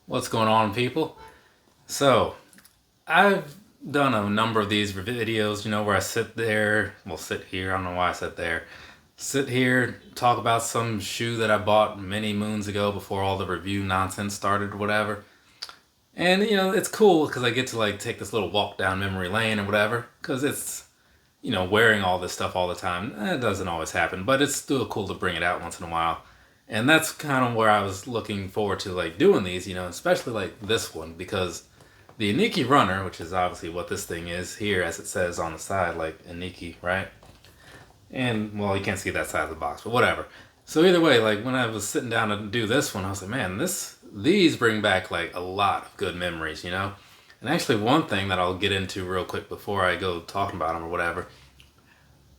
What's going on, people? So, I've done a number of these videos, where I sit there, well, sit here, I don't know why I sit there, sit here, talk about some shoe that I bought many moons ago before all the review nonsense started or whatever. And, it's cool because I get to, take this little walk down memory lane or whatever, because it's, wearing all this stuff all the time. It doesn't always happen, but it's still cool to bring it out once in a while. And that's kind of where I was looking forward to doing these, especially this one because the Iniki runner, which is obviously what this thing is here as it says on the side, like Iniki, right? And well, you can't see that side of the box, but whatever. So either way, when I was sitting down to do this one, I was like, man, these bring back a lot of good memories. And actually, one thing that I'll get into real quick before I go talking about them or whatever,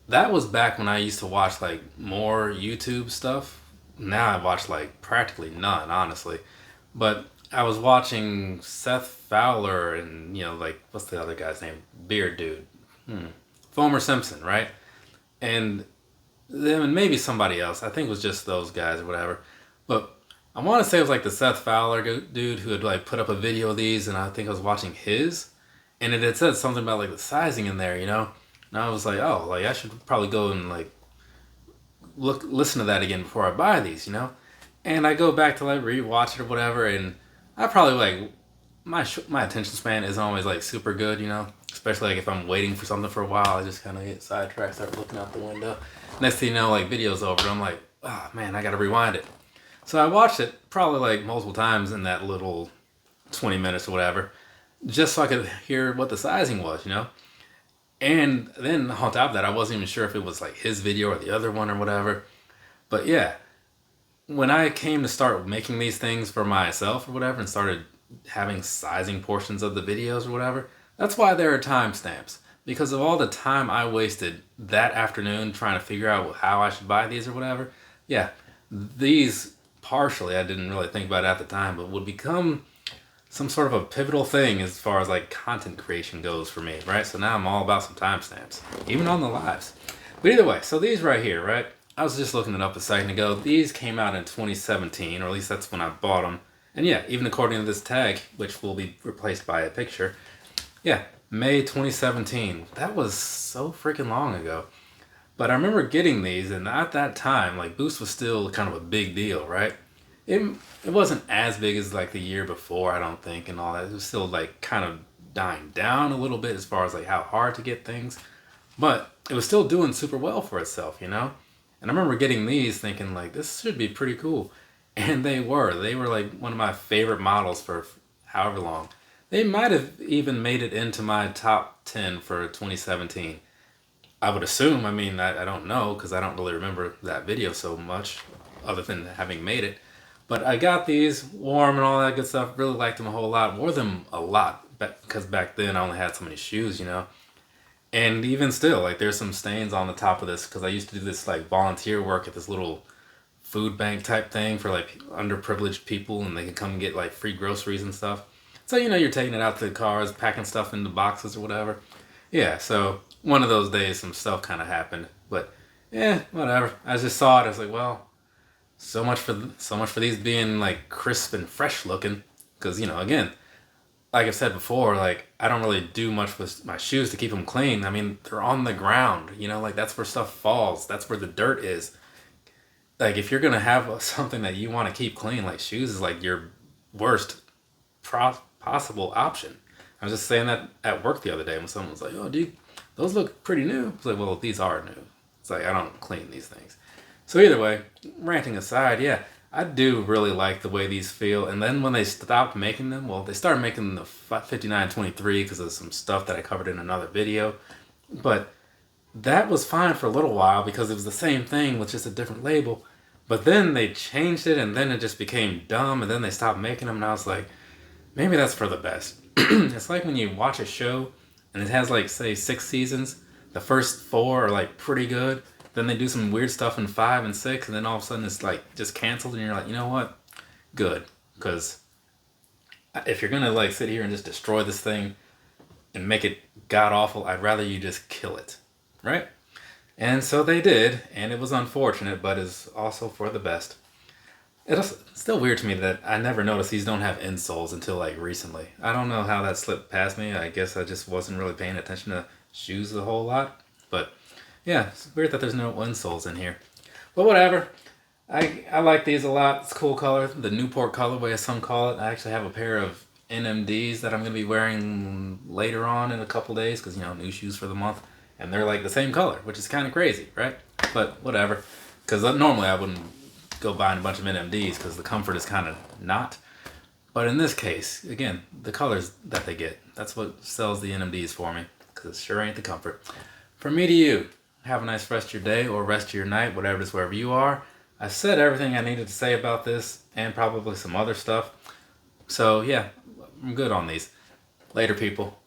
that was back when I used to watch more YouTube stuff. Now I watch practically none, honestly. But I was watching Seth Fowler and what's the other guy's name? Beard dude, Fomer Simpson, right? And them and maybe somebody else. I think it was just those guys or whatever. But I want to say it was the Seth Fowler dude who had put up a video of these, and I think I was watching his, and it had said something about the sizing in there. And I was like, oh, I should probably go and listen to that again before I buy these. And I go back to rewatch it or whatever, and I probably my attention span isn't always super good. Especially if I'm waiting for something for a while, I just kind of get sidetracked, start looking out the window. Next thing you know, video's over, and I'm like, oh man, I gotta rewind it. So I watched it probably multiple times in that little 20 minutes or whatever, just so I could hear what the sizing was. And then on top of that, I wasn't even sure if it was his video or the other one or whatever. But yeah, when I came to start making these things for myself or whatever and started having sizing portions of the videos or whatever, that's why there are timestamps. Because of all the time I wasted that afternoon trying to figure out how I should buy these or whatever, yeah, these partially I didn't really think about it at the time, but would become some sort of a pivotal thing as far as content creation goes for me, right? So now I'm all about some timestamps, even on the lives. But either way, so these right here, right? I was just looking it up a second ago. These came out in 2017, or at least that's when I bought them. And yeah, even according to this tag, which will be replaced by a picture, yeah, May 2017. That was so freaking long ago. But I remember getting these, and at that time, Boost was still kind of a big deal, right? It, it wasn't as big as the year before, I don't think, and all that. It was still kind of dying down a little bit as far as how hard to get things. But it was still doing super well for itself. And I remember getting these thinking this should be pretty cool. And they were. They were one of my favorite models for however long. They might have even made it into my top 10 for 2017. I would assume. I mean, I don't know because I don't really remember that video so much other than having made it. But I got these, warm and all that good stuff. Really liked them a whole lot. Wore them a lot because back then I only had so many shoes. And even still, there's some stains on the top of this because I used to do this volunteer work at this little food bank type thing for underprivileged people, and they can come and get free groceries and stuff. So you're taking it out to the cars, packing stuff into boxes or whatever. Yeah, so one of those days some stuff kind of happened, but yeah, whatever. I just saw it. I was like, well, so much for these being crisp and fresh looking, because again, like I've said before, I don't really do much with my shoes to keep them clean. I mean, they're on the ground, that's where stuff falls. That's where the dirt is. If you're gonna have something that you want to keep clean, shoes is your worst possible option. I was just saying that at work the other day when someone was like, "Oh, dude, those look pretty new." It's like, well, these are new. It's I don't clean these things. So either way, ranting aside, yeah, I do really like the way these feel. And then when they stopped making them, well, they started making the 5923 because of some stuff that I covered in another video. But that was fine for a little while because it was the same thing with just a different label. But then they changed it, and then it just became dumb, and then they stopped making them, and I was like, maybe that's for the best. It's like when you watch a show and it has say 6 seasons. The first 4 are pretty good. Then they do some weird stuff in 5 and 6, and then all of a sudden it's just canceled, and you're like, you know what? Good, because if you're gonna sit here and just destroy this thing and make it god awful, I'd rather you just kill it, right? And so they did, and it was unfortunate, but is also for the best. It's still weird to me that I never noticed these don't have insoles until like recently. I don't know how that slipped past me. I guess I just wasn't really paying attention to shoes a whole lot. But yeah, it's weird that there's no insoles in here. But whatever. I like these a lot. It's a cool color. The Newport colorway, as some call it. I actually have a pair of NMDs that I'm going to be wearing later on in a couple days because, new shoes for the month. And they're like the same color, which is kind of crazy, right? But whatever. Because normally I wouldn't go buying a bunch of NMDs because the comfort is kind of not. But in this case, again, the colors that they get, that's what sells the NMDs for me because it sure ain't the comfort. From me to you, have a nice rest of your day or rest of your night, whatever it is, wherever you are. I said everything I needed to say about this and probably some other stuff. So yeah, I'm good on these. Later, people.